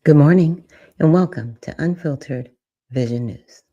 Good morning and welcome to Unfiltered Vision News.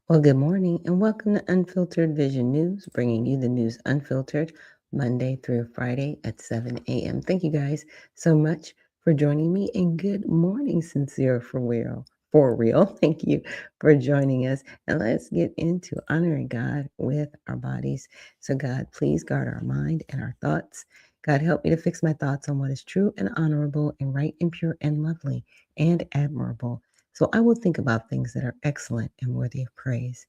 Well, good morning and welcome to Unfiltered Vision News, bringing you the news unfiltered Monday through Friday at 7 a.m. Thank you guys so much for joining me and good morning, sincere for real. For real. Thank you for joining us. And let's get into honoring God with our bodies. So, God, please guard our mind and our thoughts. God, help me to fix my thoughts on what is true and honorable and right and pure and lovely and admirable. So I will think about things that are excellent and worthy of praise.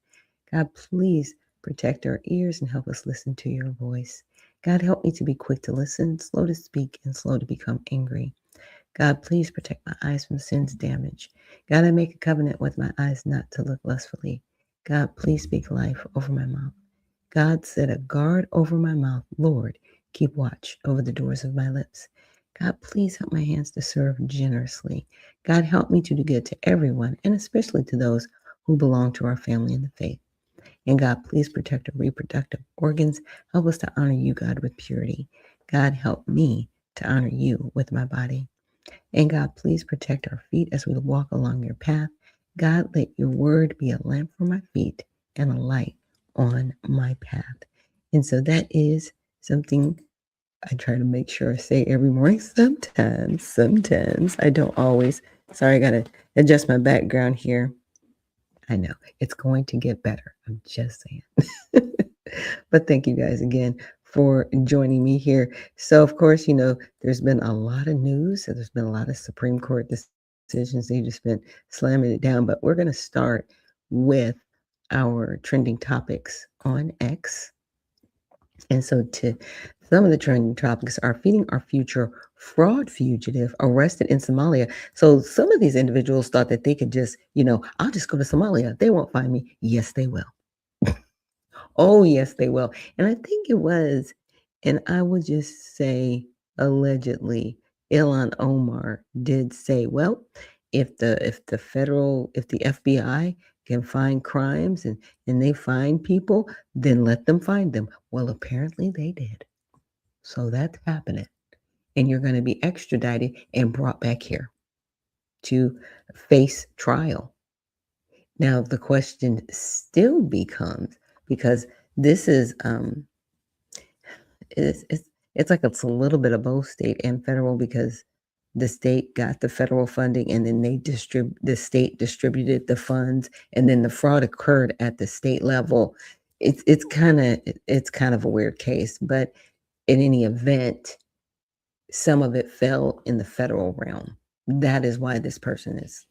God, please protect our ears and help us listen to your voice. God, help me to be quick to listen, slow to speak, and slow to become angry. God, please protect my eyes from sin's damage. God, I make a covenant with my eyes not to look lustfully. God, please speak life over my mouth. God, set a guard over my mouth. Lord, keep watch over the doors of my lips. God, please help my hands to serve generously. God, help me to do good to everyone, and especially to those who belong to our family in the faith. And God, please protect our reproductive organs. Help us to honor you, God, with purity. God, help me to honor you with my body. And God, please protect our feet as we walk along your path. God, let your word be a lamp for my feet and a light on my path. And so that is something I try to make sure I say every morning. Sometimes I don't always. Sorry, I got to adjust my background here. I know it's going to get better. I'm just saying. But thank you guys again for joining me here. So, of course, there's been a lot of news. There's been a lot of Supreme Court decisions. They've just been slamming it down. But we're going to start with our trending topics on X. And so some of the trending topics are feeding our future fraud fugitive arrested in Somalia. So some of these individuals thought that they could just, I'll just go to Somalia. They won't find me. Yes, they will. Oh, yes, they will. And I think it was, and I would just say allegedly, Ilhan Omar did say, well, if the FBI can find crimes and they find people, then let them find them. Well, apparently they did. So that's happening. And you're going to be extradited and brought back here to face trial. Now, the question still becomes, because this is it's like it's a little bit of both state and federal, because the state got the federal funding and then the state distributed the funds, and then the fraud occurred at the state level. It's kind of a weird case, but in any event, some of it fell in the federal realm. that is why this person is,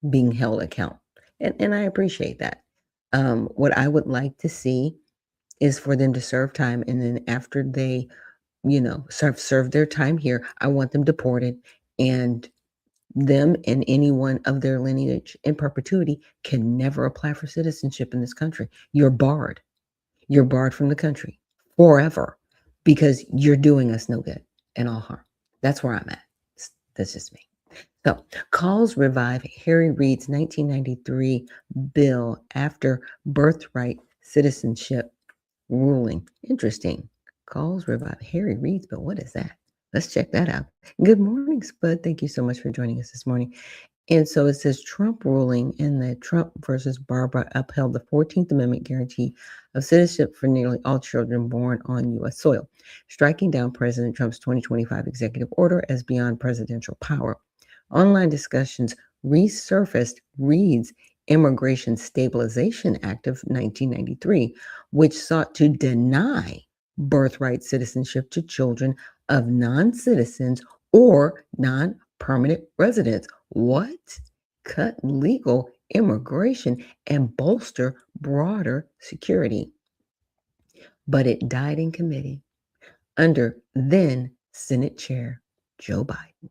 being held account. And I appreciate that. What I would like to see is for them to serve time, and then after they, serve their time here, I want them deported, and them and anyone of their lineage in perpetuity can never apply for citizenship in this country. You're barred. You're barred from the country forever because you're doing us no good and all harm. That's where I'm at. That's just me. So, calls revive Harry Reid's 1993 bill after birthright citizenship ruling. Interesting. Calls revive Harry Reid's bill. What is that? Let's check that out. Good morning, Spud. Thank you so much for joining us this morning. And so it says Trump ruling in the Trump versus Barbara upheld the 14th Amendment guarantee of citizenship for nearly all children born on U.S. soil, striking down President Trump's 2025 executive order as beyond presidential power. Online discussions resurfaced Reid's Immigration Stabilization Act of 1993, which sought to deny birthright citizenship to children of non-citizens or non-permanent residents. What? Cut legal immigration and bolster broader security. But it died in committee under then Senate Chair Joe Biden.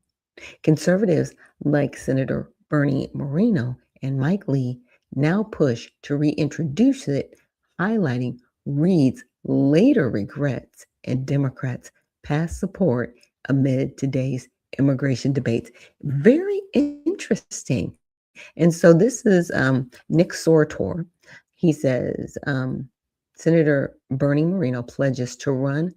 Conservatives like Senator Bernie Moreno and Mike Lee now push to reintroduce it, highlighting Reid's later regrets and Democrats' past support amid today's immigration debates. Very interesting. And so this is Nick Sortor. He says Senator Bernie Moreno pledges to run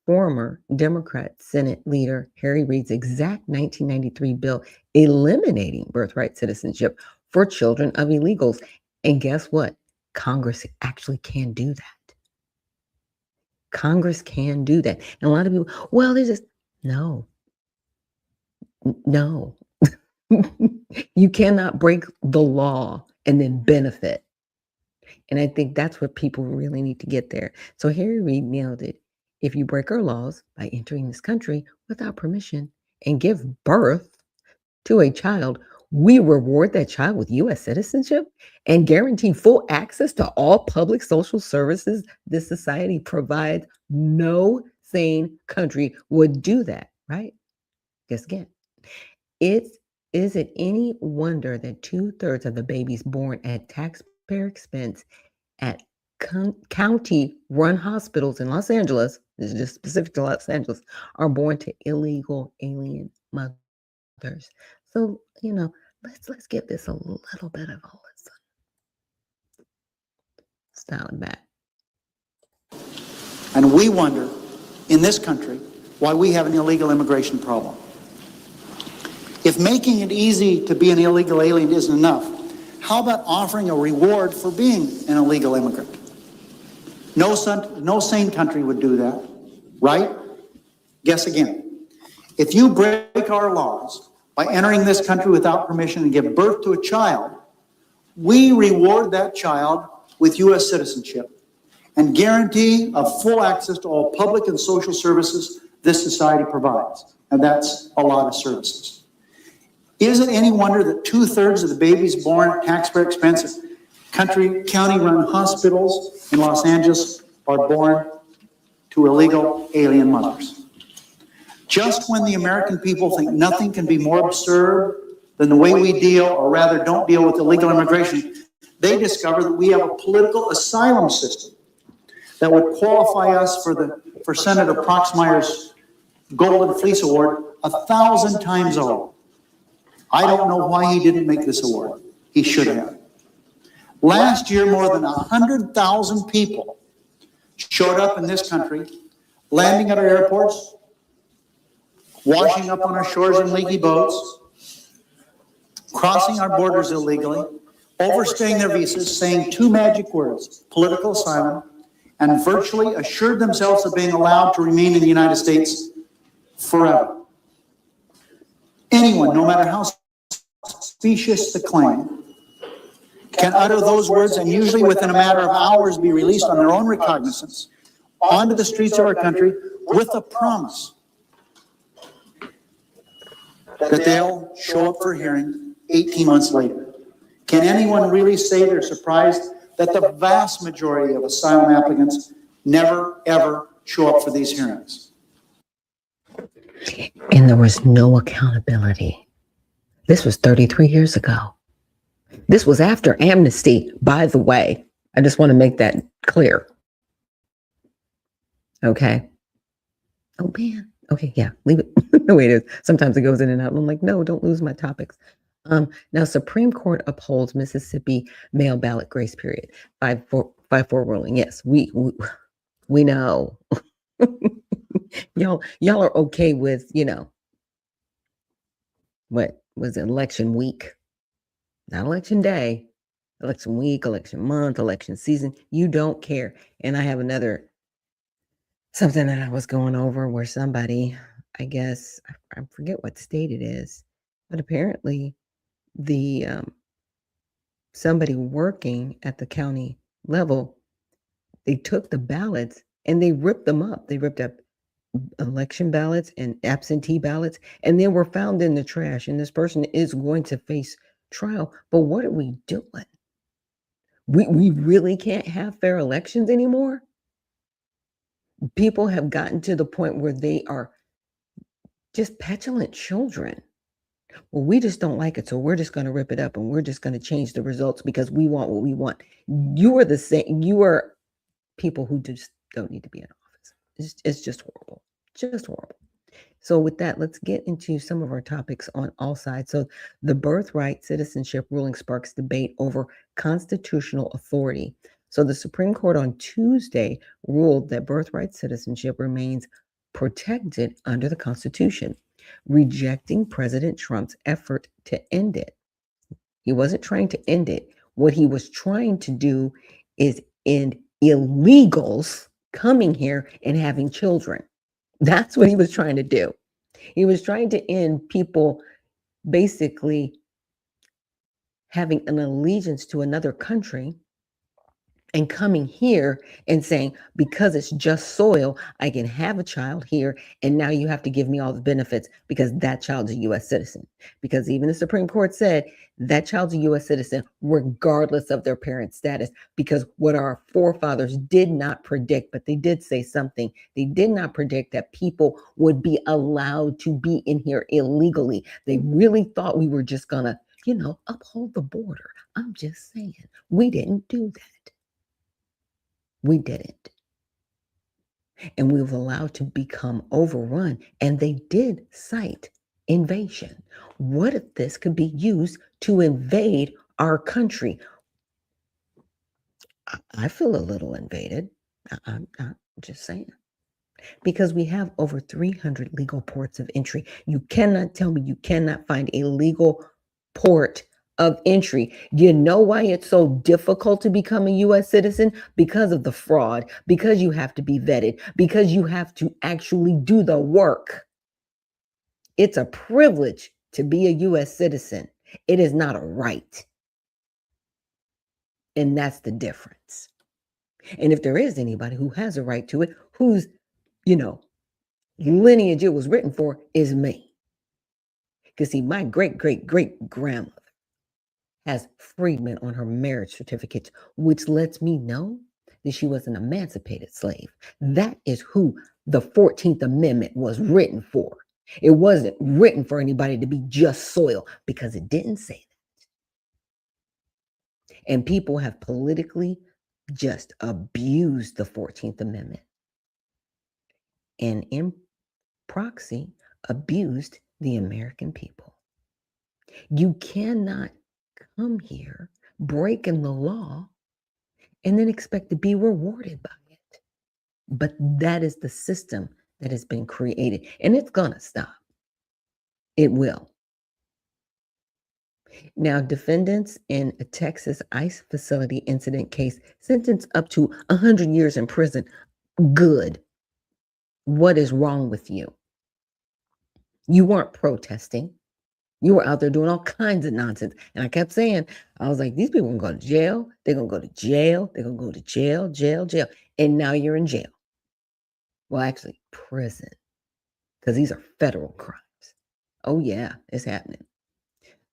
former Democrat Senate leader Harry Reid's exact 1993 bill eliminating birthright citizenship for children of illegals. And guess what? Congress actually can do that. Congress can do that. And a lot of people, well, they just, no. You cannot break the law and then benefit. And I think that's what people really need to get there. So Harry Reid nailed it. If you break our laws by entering this country without permission and give birth to a child, we reward that child with U.S. citizenship and guarantee full access to all public social services this society provides. No sane country would do that, right? Guess again. Is it any wonder that 2/3 of the babies born at taxpayer expense at county-run hospitals in Los Angeles, this is just specific to Los Angeles, are born to illegal alien mothers? So, let's give this a little bit of a listen. Styling back. And we wonder, in this country, why we have an illegal immigration problem. If making it easy to be an illegal alien isn't enough, how about offering a reward for being an illegal immigrant? No sane country would do that, right? Guess again. If you break our laws by entering this country without permission and give birth to a child, we reward that child with U.S. citizenship and guarantee of full access to all public and social services this society provides. And that's a lot of services. Is it any wonder that 2/3 of the babies born at taxpayer expense at county-run hospitals in Los Angeles are born to illegal alien mothers? Just when the American people think nothing can be more absurd than the way we deal, or rather don't deal, with illegal immigration, they discover that we have a political asylum system that would qualify us for Senator Proxmire's Golden Fleece Award 1,000 times over. I don't know why he didn't make this award. He should have. Last year, more than 100,000 people showed up in this country, landing at our airports, washing up on our shores in leaky boats, crossing our borders illegally, overstaying their visas, saying two magic words, political asylum, and virtually assured themselves of being allowed to remain in the United States forever. Anyone, no matter how specious the claim, can utter those words and usually within a matter of hours be released on their own recognizance onto the streets of our country with a promise that they'll show up for hearing 18 months later? Can anyone really say they're surprised that the vast majority of asylum applicants never, ever show up for these hearings? And there was no accountability. This was 33 years ago. This was after amnesty, by the way. I just want to make that clear. Okay. Oh, man. Okay, yeah, leave it the way it is. Sometimes it goes in and out. And I'm like, no, don't lose my topics. Now, Supreme Court upholds Mississippi mail ballot grace period. 5-4 ruling. Yes, we know. y'all are okay with, what was it, election week? Not election day. Election week, election month, election season. You don't care. And I have something that I was going over where somebody, I guess, I forget what state it is, but apparently the somebody working at the county level, they took the ballots and they ripped them up. They ripped up election ballots and absentee ballots, and they were found in the trash. And this person is going to face trial. But what are we doing? We really can't have fair elections anymore. People have gotten to the point where they are just petulant children. Well, we just don't like it, so we're just going to rip it up and we're just going to change the results because we want what we want. You are the same. You are people who just don't need to be in office. It's just horrible. Just horrible. So with that, let's get into some of our topics on all sides. So the birthright citizenship ruling sparks debate over constitutional authority. So the Supreme Court on Tuesday ruled that birthright citizenship remains protected under the Constitution, rejecting President Trump's effort to end it. He wasn't trying to end it. What he was trying to do is end illegals coming here and having children. That's what he was trying to do. He was trying to end people basically having an allegiance to another country and coming here and saying, because it's just soil, I can have a child here, and now you have to give me all the benefits because that child's a U.S. citizen. Because even the Supreme Court said that child's a U.S. citizen regardless of their parents' status, because what our forefathers did not predict, but they did say something, they did not predict that people would be allowed to be in here illegally. They really thought we were just gonna, uphold the border. I'm just saying, we didn't do that. We didn't. And we were allowed to become overrun. And they did cite invasion. What if this could be used to invade our country? I feel a little invaded. I'm just saying. Because we have over 300 legal ports of entry. You cannot tell me you cannot find a legal port of entry. You know why it's so difficult to become a U.S. citizen? Because of the fraud, because you have to be vetted, because you have to actually do the work. It's a privilege to be a U.S. citizen. It is not a right. And that's the difference. And if there is anybody who has a right to it, whose, lineage it was written for, is me. Because see, my great-great-great-grandmother has freedmen on her marriage certificate, which lets me know that she was an emancipated slave. That is who the 14th Amendment was written for. It wasn't written for anybody to be just soil, because it didn't say that. And people have politically just abused the 14th Amendment. And in proxy, abused the American people. You cannot come here breaking the law and then expect to be rewarded by it. But that is the system that has been created, and it's going to stop. It will. Now, defendants in a Texas ICE facility incident case sentenced up to 100 years in prison. Good. What is wrong with you? You weren't protesting. You were out there doing all kinds of nonsense. And I kept saying, I was like, these people are going to go to jail. They're going to go to jail. They're going to go to jail, jail, jail. And now you're in jail. Well, actually, prison. Because these are federal crimes. Oh, yeah, it's happening.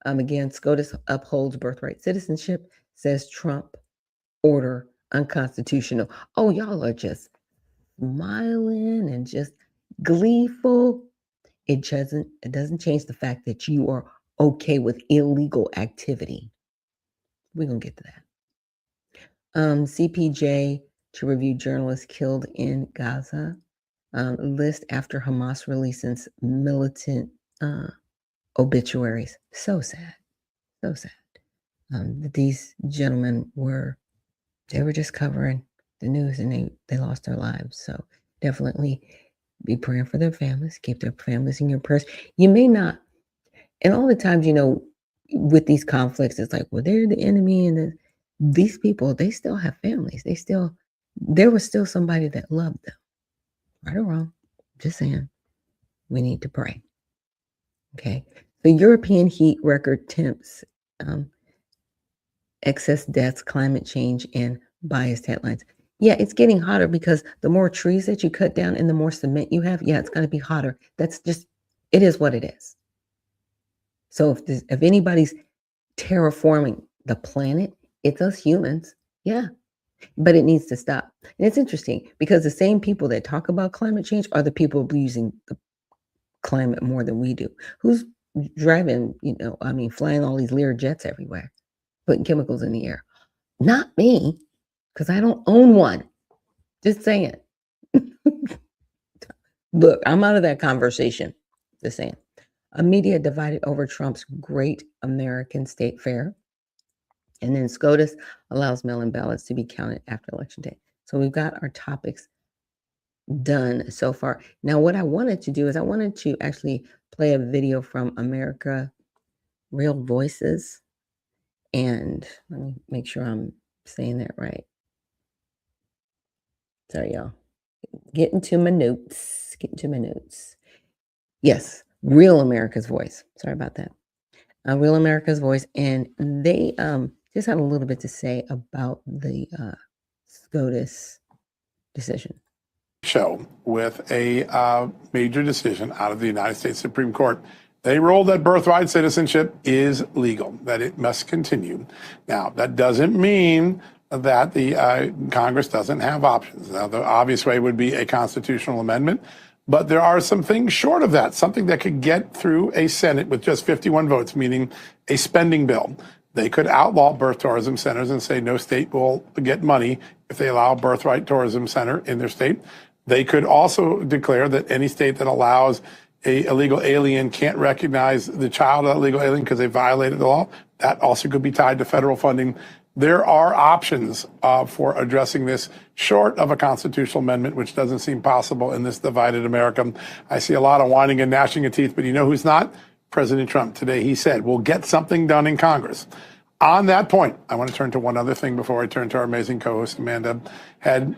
Again, SCOTUS upholds birthright citizenship, says Trump order unconstitutional. Oh, y'all are just smiling and just gleeful. It doesn't change the fact that you are okay with illegal activity. We're going to get to that. CPJ to review journalists killed in Gaza. List after Hamas releases militant obituaries. So sad. So sad. These gentlemen were just covering the news and they lost their lives. So definitely be praying for their families. Keep their families in your prayers. You may not, and all the times, with these conflicts, it's like, well, they're the enemy, and these people, they still have families. There was still somebody that loved them. Right or wrong, just saying, we need to pray. Okay. The European heat record temps, excess deaths, climate change, and biased headlines. Yeah, it's getting hotter because the more trees that you cut down and the more cement you have, yeah, it's going to be hotter. That's just, it is what it is. So if anybody's terraforming the planet, it's us humans. Yeah, but it needs to stop. And it's interesting because the same people that talk about climate change are the people abusing the climate more than we do. Who's driving, flying all these Lear jets everywhere, putting chemicals in the air? Not me, because I don't own one. Just saying. Look, I'm out of that conversation. Just saying. A media divided over Trump's Great American State Fair. And then SCOTUS allows mail-in ballots to be counted after Election Day. So we've got our topics done so far. Now, what I wanted to do is I wanted to actually play a video from America Real Voices. And let me make sure I'm saying that right. Sorry, y'all. Getting to my notes. Yes, Real America's Voice. Sorry about that. Real America's Voice. And they just had a little bit to say about the SCOTUS decision. Show with a major decision out of the United States Supreme Court. They ruled that birthright citizenship is legal, that it must continue. Now, that doesn't mean that the Congress doesn't have options. Now, the obvious way would be a constitutional amendment, but there are some things short of that, something that could get through a Senate with just 51 votes, meaning a spending bill. They could outlaw birth tourism centers and say no state will get money if they allow a birthright tourism center in their state. They could also declare that any state that allows a illegal alien can't recognize the child of that illegal alien because they violated the law. That also could be tied to federal funding. There are options for addressing this short of a constitutional amendment, which doesn't seem possible in this divided America. I see a lot of whining and gnashing of teeth, but you know who's not? President Trump. Today he said, we'll get something done in Congress. On that point, I want to turn to one other thing before I turn to our amazing co-host, Amanda Head.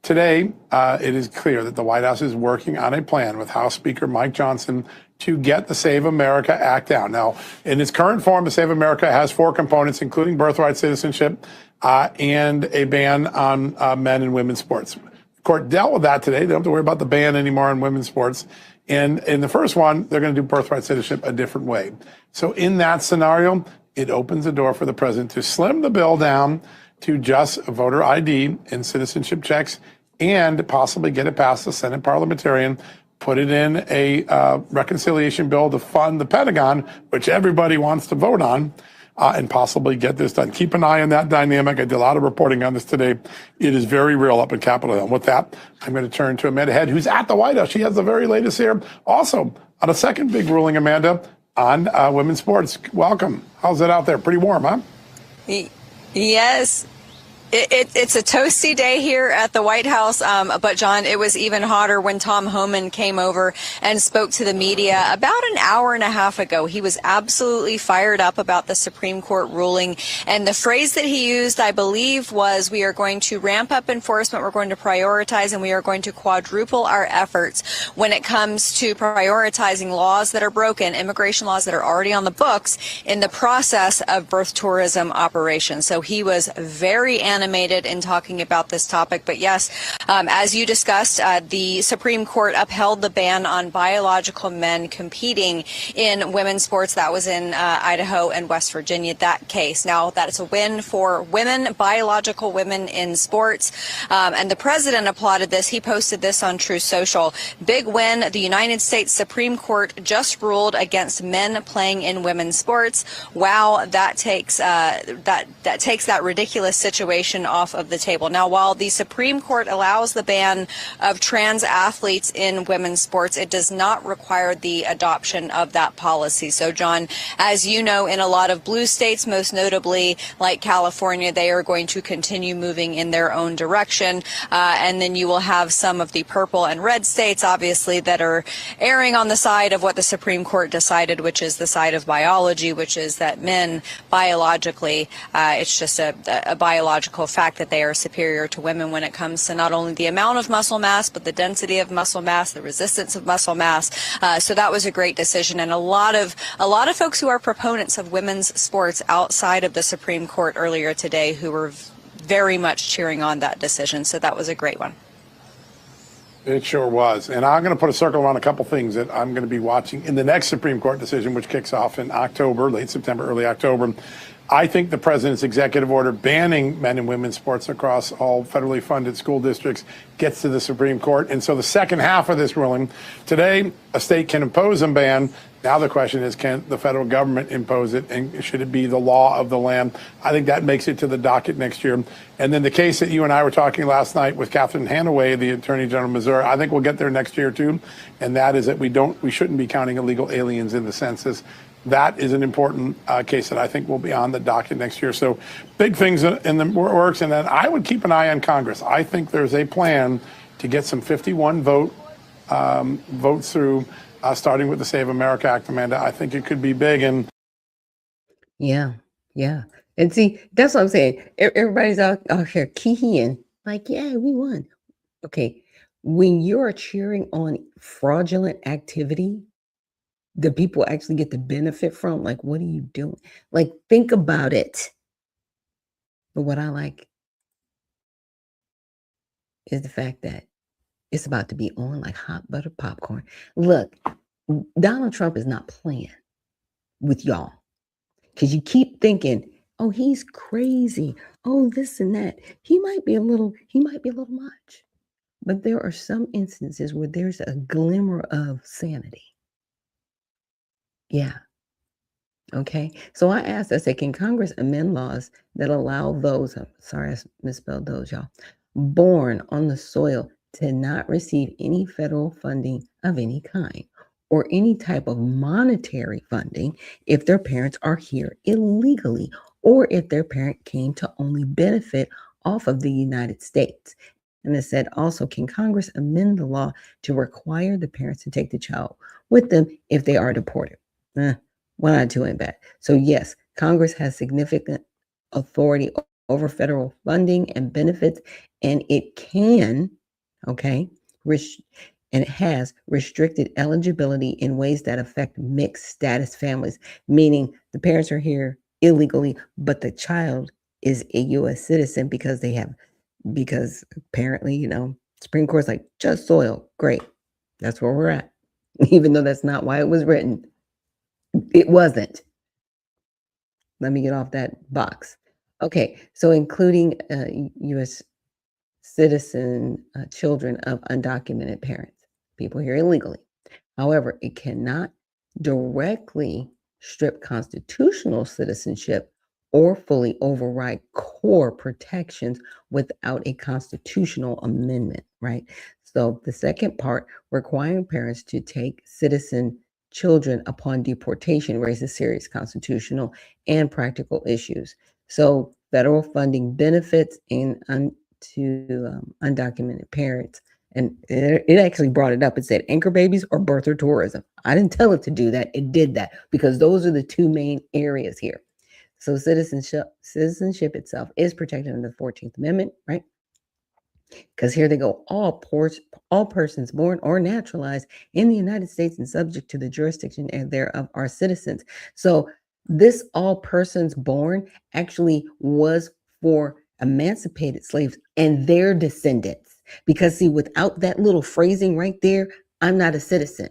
Today, it is clear that the White House is working on a plan with House Speaker Mike Johnson to get the Save America Act down. Now, in its current form, the Save America has 4 components, including birthright citizenship and a ban on men and women's sports. The court dealt with that today. They don't have to worry about the ban anymore on women's sports. And in the first one, they're going to do birthright citizenship a different way. So in that scenario, it opens the door for the president to slim the bill down to just voter ID and citizenship checks and possibly get it past the Senate parliamentarian, put it in a reconciliation bill to fund the Pentagon, which everybody wants to vote on, and possibly get this done. Keep an eye on that dynamic. I did a lot of reporting on this today. It is very real up in Capitol Hill. And with that, I'm going to turn to Amanda Head, who's at the White House. She has the very latest here. Also, on a second big ruling, Amanda, on women's sports. Welcome. How's it out there? Pretty warm, huh? Yes. It's a toasty day here at the White House, but John, it was even hotter when Tom Homan came over and spoke to the media about an hour and a half ago. He was absolutely fired up about the Supreme Court ruling, and the phrase that he used, I believe, was we are going to ramp up enforcement, we're going to prioritize, and we are going to quadruple our efforts when it comes to prioritizing laws that are broken, immigration laws that are already on the books in the process of birth tourism operations. So he was very animated animated in talking about this topic. But yes, as you discussed, the Supreme Court upheld the ban on biological men competing in women's sports. That was in Idaho and West Virginia, that case. Now, that is a win for women, biological women in sports. And the president applauded this. He posted this on Truth Social. Big win. The United States Supreme Court just ruled against men playing in women's sports. Wow, that takes that ridiculous situation off of the table. Now, while the Supreme Court allows the ban of trans athletes in women's sports, it does not require the adoption of that policy. So, John, as you know, in a lot of blue states, most notably like California, they are going to continue moving in their own direction. And then you will have some of the purple and red states, obviously, that are erring on the side of what the Supreme Court decided, which is the side of biology, which is that men biologically, it's just a biological fact that they are superior to women when it comes to not only the amount of muscle mass, but the density of muscle mass, the resistance of muscle mass. So that was a great decision. And a lot of folks who are proponents of women's sports outside of the Supreme Court earlier today who were very much cheering on that decision. So that was a great one. It sure was. And I'm going to put a circle around a couple things that I'm going to be watching in the next Supreme Court decision, which kicks off in October, late September, early October. I think the president's executive order banning men and women's sports across all federally funded school districts gets to the Supreme Court. And so the second half of this ruling, today, a state can impose a ban. Now the question is, can the federal government impose it, and should it be the law of the land? I think that makes it to the docket next year. And then the case that you and I were talking last night with Catherine Hanaway, the Attorney General of Missouri, I think we'll get there next year too. And that is that we shouldn't be counting illegal aliens in the census. That is an important case that I think will be on the docket next year. So big things in the works. And then I would keep an eye on Congress. I think there's a plan to get some 51 votes through, starting with the Save America Act, Amanda. I think it could be big. And Yeah. And see, that's what I'm saying. Everybody's out here keying, like, yeah, we won. Okay. When you're cheering on fraudulent activity that people actually get to benefit from, like, what are you doing? Like, think about it. But what I like is the fact that it's about to be on like hot butter popcorn. Look, Donald Trump is not playing with y'all, because you keep thinking, oh, he's crazy. Oh, this and that. He might be a little much. But there are some instances where there's a glimmer of sanity. Yeah. Okay. So I said, can Congress amend laws that allow those, I'm sorry, I misspelled those, y'all, born on the soil to not receive any federal funding of any kind or any type of monetary funding if their parents are here illegally, or if their parent came to only benefit off of the United States. And it said also, can Congress amend the law to require the parents to take the child with them if they are deported? One out of two ain't bad. So yes, Congress has significant authority over federal funding and benefits, and it can, and it has restricted eligibility in ways that affect mixed status families, meaning the parents are here illegally, but the child is a U.S. citizen because apparently, Supreme Court's like, just soil, great. That's where we're at. Even though that's not why it was written. It wasn't. Let me get off that box. Okay, so including U.S. citizen children of undocumented parents, people here illegally. However, it cannot directly strip constitutional citizenship or fully override core protections without a constitutional amendment, right? So the second part, requiring parents to take citizen children upon deportation, raises serious constitutional and practical issues. So federal funding benefits to undocumented parents. And it actually brought it up. It said anchor babies or birther tourism. I didn't tell it to do that. It did that because those are the two main areas here. So citizenship itself is protected under the 14th Amendment, right? Because here they go, all persons born or naturalized in the United States and subject to the jurisdiction thereof are citizens. So this all persons born actually was for emancipated slaves and their descendants. Because, see, without that little phrasing right there, I'm not a citizen.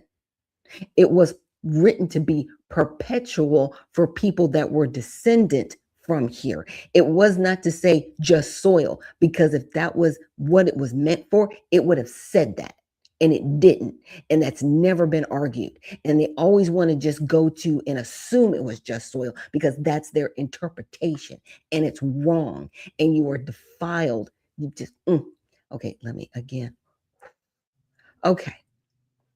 It was written to be perpetual for people that were descendant from here. It was not to say just soil, because if that was what it was meant for, it would have said that. And it didn't. And that's never been argued. And they always want to just go to and assume it was just soil because that's their interpretation. And it's wrong. And you are defiled. You just, okay, let me again. Okay.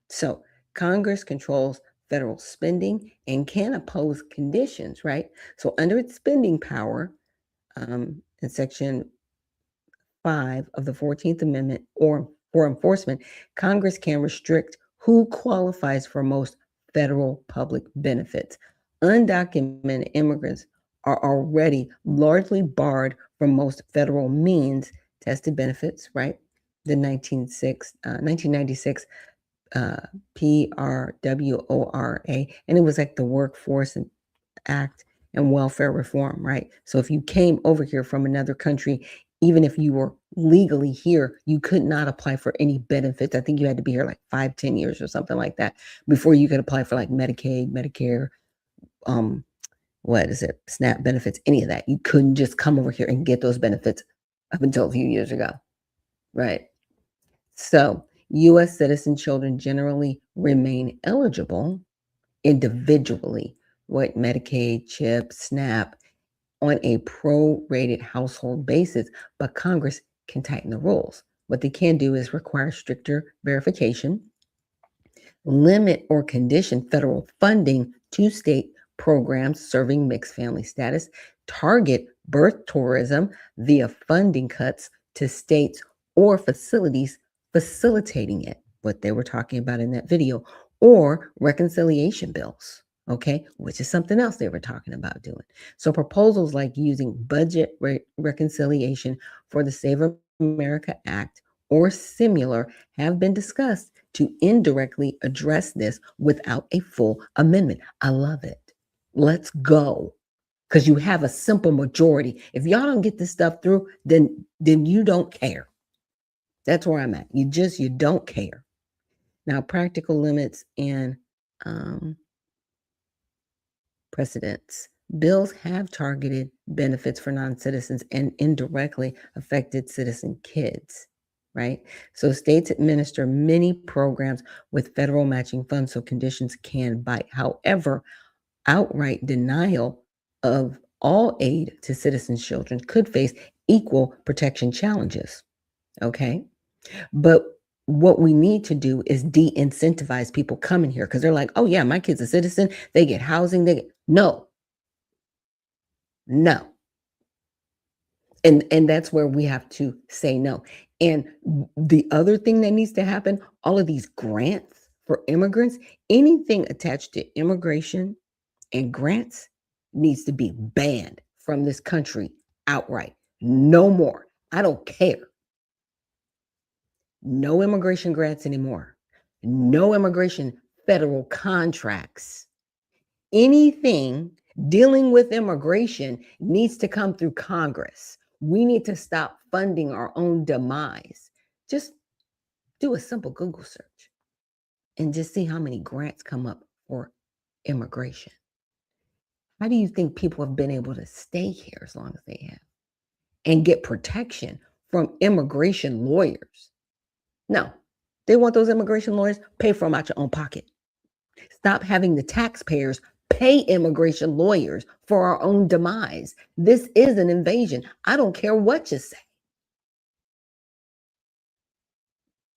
So Congress controls federal spending and can oppose conditions, right? So under its spending power, in Section 5 of the 14th Amendment, or for enforcement, Congress can restrict who qualifies for most federal public benefits. Undocumented immigrants are already largely barred from most federal means tested benefits, right? The 1996 PRWORA, and it was like the Workforce Act and Welfare Reform, right? So if you came over here from another country, even if you were legally here, you could not apply for any benefits. I think you had to be here like 5-10 years or something like that before you could apply for like Medicaid, Medicare, what is it, SNAP benefits, any of that. You couldn't just come over here and get those benefits up until a few years ago, right? So U.S. citizen children generally remain eligible individually, what Medicaid, CHIP, SNAP, on a prorated household basis, but Congress can tighten the rules. What they can do is require stricter verification, limit or condition federal funding to state programs serving mixed family status, target birth tourism via funding cuts to states or facilities facilitating it, what they were talking about in that video, or reconciliation bills, okay, which is something else they were talking about doing. So proposals like using budget reconciliation for the Save America Act or similar have been discussed to indirectly address this without a full amendment. I love it. Let's go. Because you have a simple majority. If y'all don't get this stuff through, then you don't care. That's where I'm at. You don't care. Now, practical limits and precedents. Bills have targeted benefits for non-citizens and indirectly affected citizen kids, right? So states administer many programs with federal matching funds so conditions can bite. However, outright denial of all aid to citizens' children could face equal protection challenges, okay? But what we need to do is de-incentivize people coming here because they're like, oh yeah, my kid's a citizen, they get housing, no. And that's where we have to say no. And the other thing that needs to happen, all of these grants for immigrants, anything attached to immigration and grants needs to be banned from this country outright. No more. I don't care. No immigration grants anymore. No immigration federal contracts. Anything dealing with immigration needs to come through Congress. We need to stop funding our own demise. Just do a simple Google search and just see how many grants come up for immigration. How do you think people have been able to stay here as long as they have and get protection from immigration lawyers? No, they want those immigration lawyers, pay for them out your own pocket. Stop having the taxpayers pay immigration lawyers for our own demise. This is an invasion. I don't care what you say.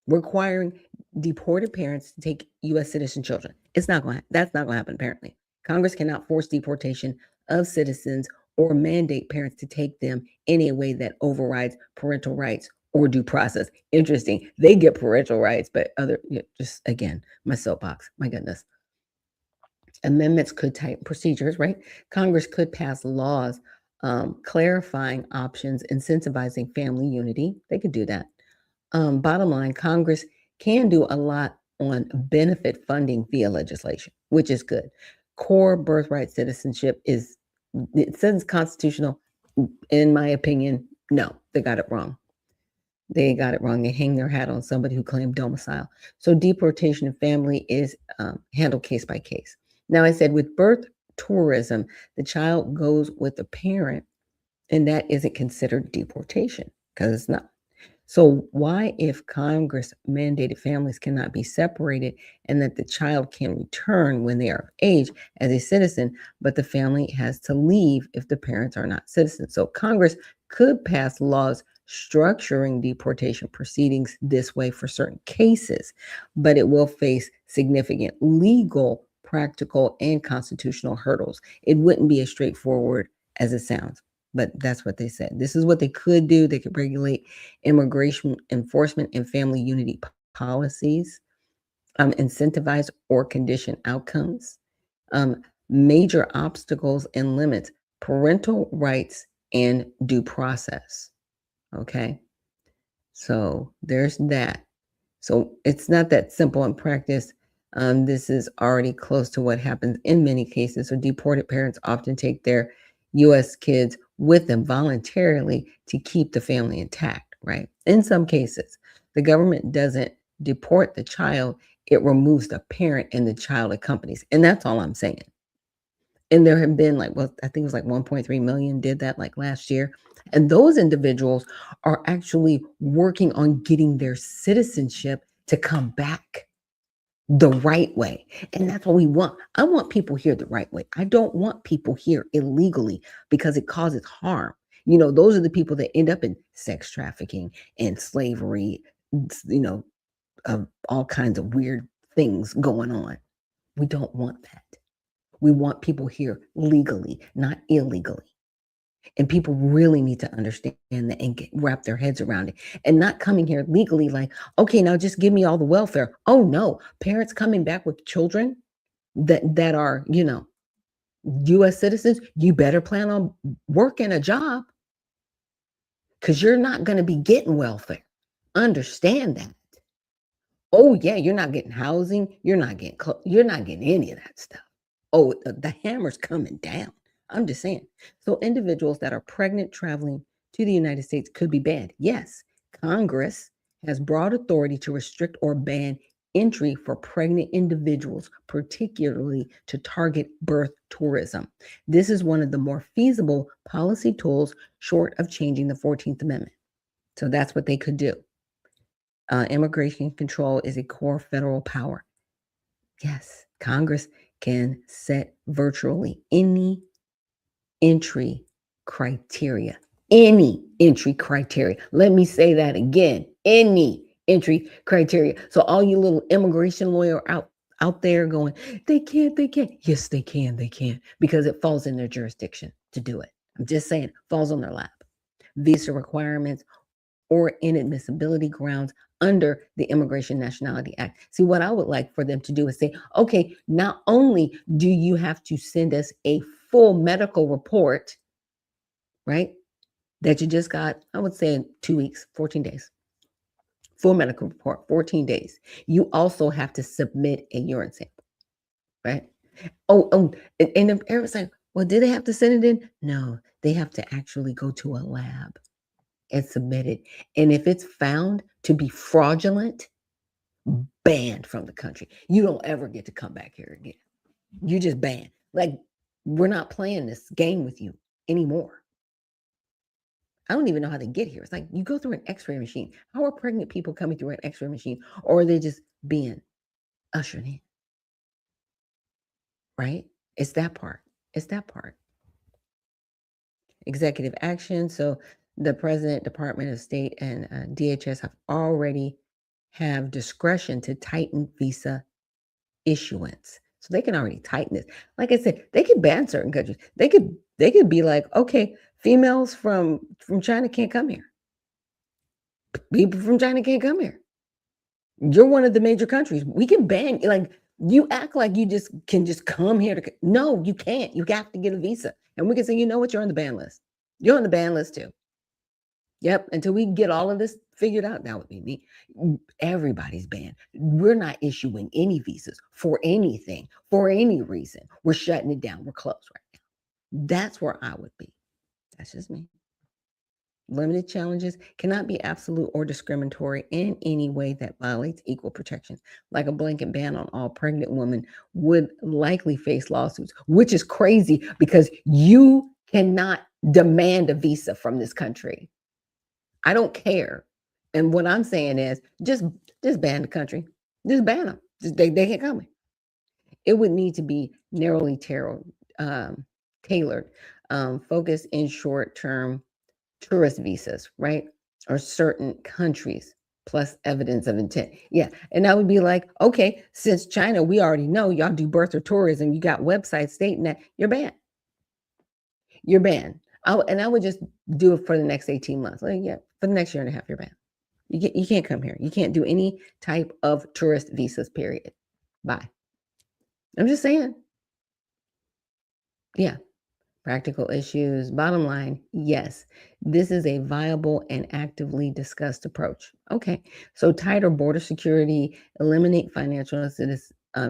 Requiring deported parents to take U.S. citizen children. That's not going to happen, apparently. Congress cannot force deportation of citizens or mandate parents to take them in a way that overrides parental rights or due process. Interesting. They get parental rights, but just again, my soapbox, my goodness. Amendments could tighten procedures, right? Congress could pass laws clarifying options, incentivizing family unity. They could do that. Bottom line, Congress can do a lot on benefit funding via legislation, which is good. Core birthright citizenship it says constitutional, in my opinion, No, they got it wrong. They got it wrong. They hang their hat on somebody who claimed domicile. So deportation of family is handled case by case. Now, I said with birth tourism, the child goes with the parent, and that isn't considered deportation because it's not. So, why, if Congress mandated families cannot be separated and that the child can return when they are of age as a citizen, but the family has to leave if the parents are not citizens? So, Congress could pass laws structuring deportation proceedings this way for certain cases, but it will face significant legal, practical, and constitutional hurdles. It wouldn't be as straightforward as it sounds. But that's what they said. This is what they could do. They could regulate immigration enforcement and family unity policies, incentivize or condition outcomes, major obstacles and limits, parental rights, and due process. Okay. So there's that. So it's not that simple in practice. This is already close to what happens in many cases. So deported parents often take their U.S. kids with them voluntarily to keep the family intact, right? In some cases, the government doesn't deport the child, it removes the parent and the child accompanies. And that's all I'm saying. And there have been like, well, I think it was like 1.3 million did that like last year. And those individuals are actually working on getting their citizenship to come back the right way. And that's what we want. I want people here the right way. I don't want people here illegally because it causes harm. You know, those are the people that end up in sex trafficking and slavery, you know, all kinds of weird things going on. We don't want that. We want people here legally, not illegally. And people really need to understand that and wrap their heads around it and not coming here legally like, okay, now just give me all the welfare. Oh no, parents coming back with children that are, you know, US citizens, you better plan on working a job because you're not going to be getting welfare. Understand that. Oh yeah, you're not getting housing, you're not getting any of that stuff. Oh, the hammer's coming down. I'm just saying. So individuals that are pregnant traveling to the United States could be banned. Yes, Congress has broad authority to restrict or ban entry for pregnant individuals, particularly to target birth tourism. This is one of the more feasible policy tools short of changing the 14th Amendment. So that's what they could do. Immigration control is a core federal power. Yes, Congress can set virtually any entry criteria. Any entry criteria. Let me say that again. Any entry criteria. So all you little immigration lawyer out there going, they can't. Yes, they can. Because it falls in their jurisdiction to do it. I'm just saying, falls on their lap. Visa requirements or inadmissibility grounds under the Immigration Nationality Act. See, what I would like for them to do is say, okay, not only do you have to send us a full medical report, right, that you just got, I would say in 2 weeks, 14 days, full medical report, 14 days. You also have to submit a urine sample, right? Oh, and if everyone's like, well, did they have to send it in? No, they have to actually go to a lab and submit it. And if it's found to be fraudulent, banned from the country. You don't ever get to come back here again. You just banned. Like, we're not playing this game with you anymore. I don't even know how they get here. It's like you go through an x-ray machine. How are pregnant people coming through an x-ray machine? Or are they just being ushered in? Right? It's that part. Executive action. So the President, Department of State, and DHS have discretion to tighten visa issuance. So they can already tighten this. Like I said, they could ban certain countries. They could be like, okay, females from China can't come here. People from China can't come here. You're one of the major countries. We can ban, like, you act like you just can just come here to, no, you can't. You have to get a visa. And we can say, you know what, you're on the ban list. You're on the ban list too. Yep, until we get all of this figured out, that would be me. Everybody's banned. We're not issuing any visas for anything, for any reason. We're shutting it down. We're closed right now. That's where I would be. That's just me. limited challenges cannot be absolute or discriminatory in any way that violates equal protection. Like a blanket ban on all pregnant women would likely face lawsuits, which is crazy because you cannot demand a visa from this country. I don't care. And what I'm saying is just ban the country. Just ban them. They can't come. It would need to be narrowly tailored, focused in short-term tourist visas, right? Or certain countries plus evidence of intent. Yeah. And that would be like, okay, since China, we already know y'all do birth or tourism, you got websites stating that you're banned. You're banned. And I would just do it for the next 18 months. Like, yeah, for the next year and a half, you're banned. You can't come here. You can't do any type of tourist visas, period. Bye. I'm just saying. Yeah. Practical issues. Bottom line, yes, this is a viable and actively discussed approach. Okay, so tighter border security, eliminate financial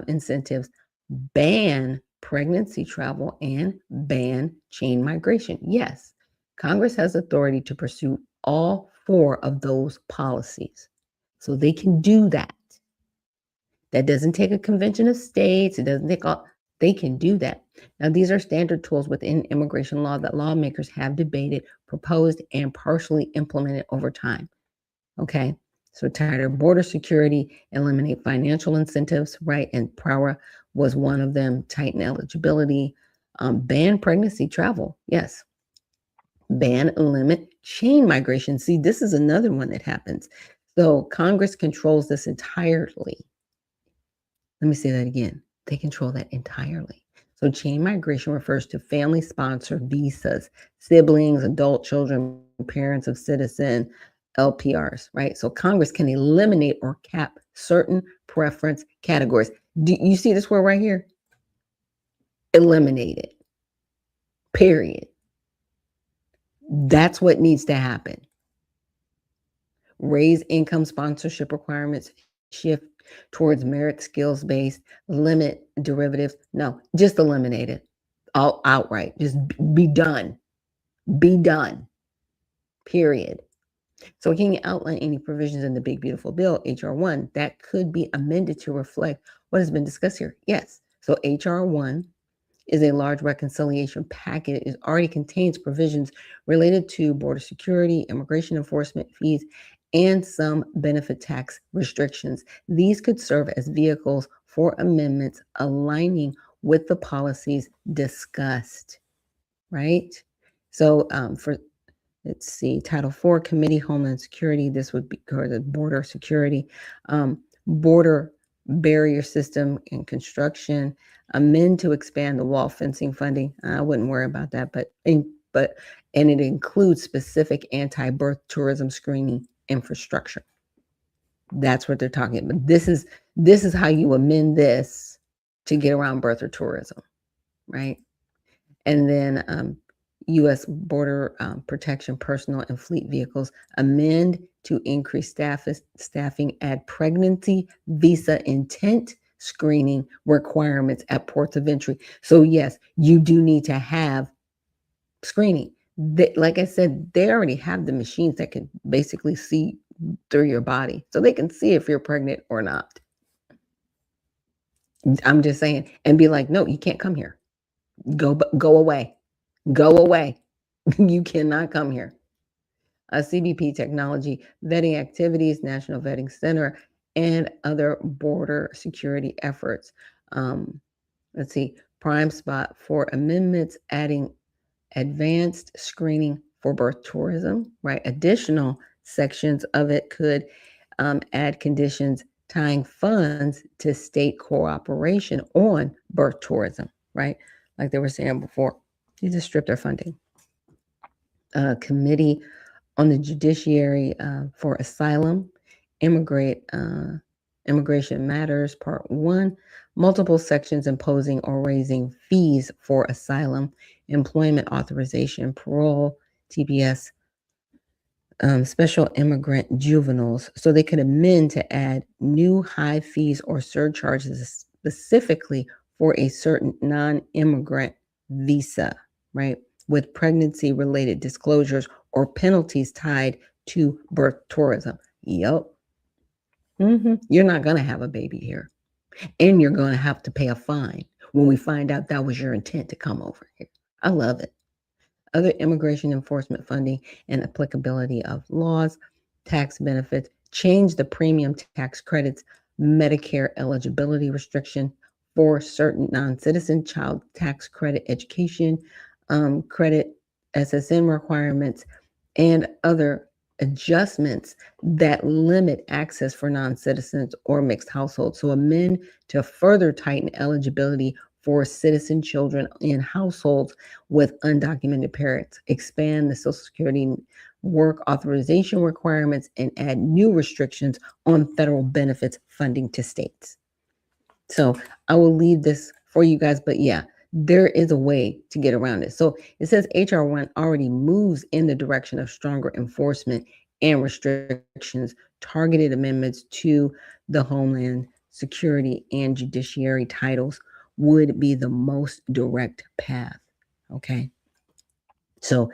incentives, ban pregnancy travel, and ban chain migration. Yes, Congress has authority to pursue all 4 of those policies. So they can do that. That doesn't take a convention of states. It doesn't take all, they can do that. Now, these are standard tools within immigration law that lawmakers have debated, proposed, and partially implemented over time. Okay, so tighter border security, eliminate financial incentives, right? And PROWA was one of them. Tighten eligibility, ban pregnancy travel. Yes. Ban and limit chain migration. See, this is another one that happens. So Congress controls this entirely. Let me say that again. They control that entirely. So chain migration refers to family-sponsored visas, siblings, adult children, parents of citizen, LPRs, right? So Congress can eliminate or cap certain preference categories. Do you see this word right here? Eliminate it. Period. That's what needs to happen. Raise income sponsorship requirements, shift towards merit skills based, limit derivatives. No, just eliminate it all outright. Just be done. Be done. Period. So can you outline any provisions in the big beautiful bill, HR 1, that could be amended to reflect what has been discussed here? Yes. So HR 1 is a large reconciliation packet. It already contains provisions related to border security, immigration enforcement fees, and some benefit tax restrictions. These could serve as vehicles for amendments aligning with the policies discussed, right? So let's see, Title IV, Committee, Homeland Security, this would be covered border security, border barrier system and construction, amend to expand the wall fencing funding. I wouldn't worry about that, and it includes specific anti-birth tourism screening infrastructure. That's what they're talking about. This is how you amend this to get around birth or tourism, right? And then U.S. border protection personnel and fleet vehicles, amend to increase staffing, add pregnancy visa intent screening requirements at ports of entry. So yes, you do need to have screening. Like I said, they already have the machines that can basically see through your body. So they can see if you're pregnant or not. I'm just saying, and be like, no, you can't come here. Go away. Go away. You cannot come here. CBP technology, vetting activities, National Vetting Center, and other border security efforts. Let's see, prime spot for amendments, adding advanced screening for birth tourism, right? Additional sections of it could add conditions tying funds to state cooperation on birth tourism, right? Like they were saying before, you just strip their funding. Committee on the Judiciary for Asylum, Immigration Matters, Part 1, multiple sections imposing or raising fees for asylum, employment authorization, parole, TPS, special immigrant juveniles. So they could amend to add new high fees or surcharges specifically for a certain non-immigrant visa, right? With pregnancy-related disclosures or penalties tied to birth tourism. Yep. You're not going to have a baby here. And you're going to have to pay a fine when we find out that was your intent to come over here. I love it. Other immigration enforcement funding and applicability of laws, tax benefits, change the premium tax credits, Medicare eligibility restriction for certain non-citizen child tax credit, education credit, SSN requirements, and other adjustments that limit access for non-citizens or mixed households. So amend to further tighten eligibility for citizen children in households with undocumented parents, expand the Social Security work authorization requirements, and add new restrictions on federal benefits funding to states. So I will leave this for you guys, but yeah, there is a way to get around it. So it says HR 1 already moves in the direction of stronger enforcement and restrictions, targeted amendments to the Homeland Security and Judiciary titles would be the most direct path. Okay. So,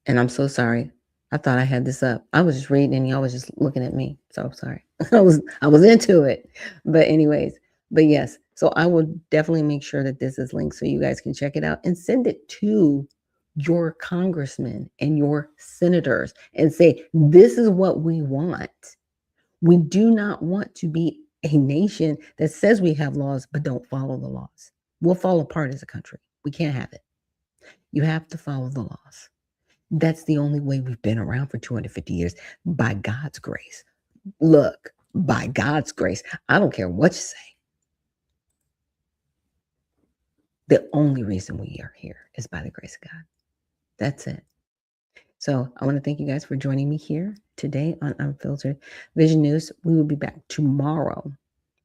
and I'm so sorry. I thought I had this up. I was just reading and y'all was just looking at me. So I'm sorry. I was into it. But anyways, but yes. So I will definitely make sure that this is linked so you guys can check it out and send it to your congressmen and your senators and say, this is what we want. We do not want to be a nation that says we have laws but don't follow the laws. We'll fall apart as a country. We can't have it. You have to follow the laws. That's the only way we've been around for 250 years, by God's grace. Look, by God's grace, I don't care what you say. The only reason we are here is by the grace of God. That's it. So I want to thank you guys for joining me here today on Unfiltered Vision News. We will be back tomorrow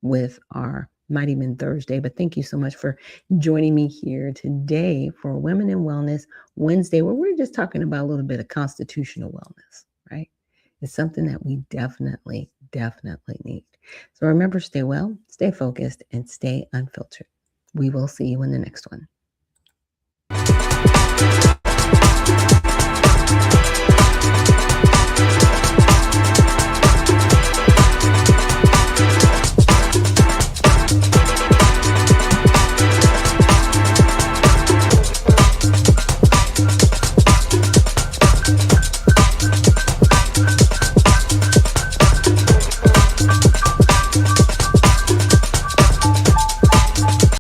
with our Mighty Men Thursday. But thank you so much for joining me here today for Women in Wellness Wednesday, where we're just talking about a little bit of constitutional wellness, right? It's something that we definitely need. So remember, stay well, stay focused, and stay unfiltered. We will see you in the next one.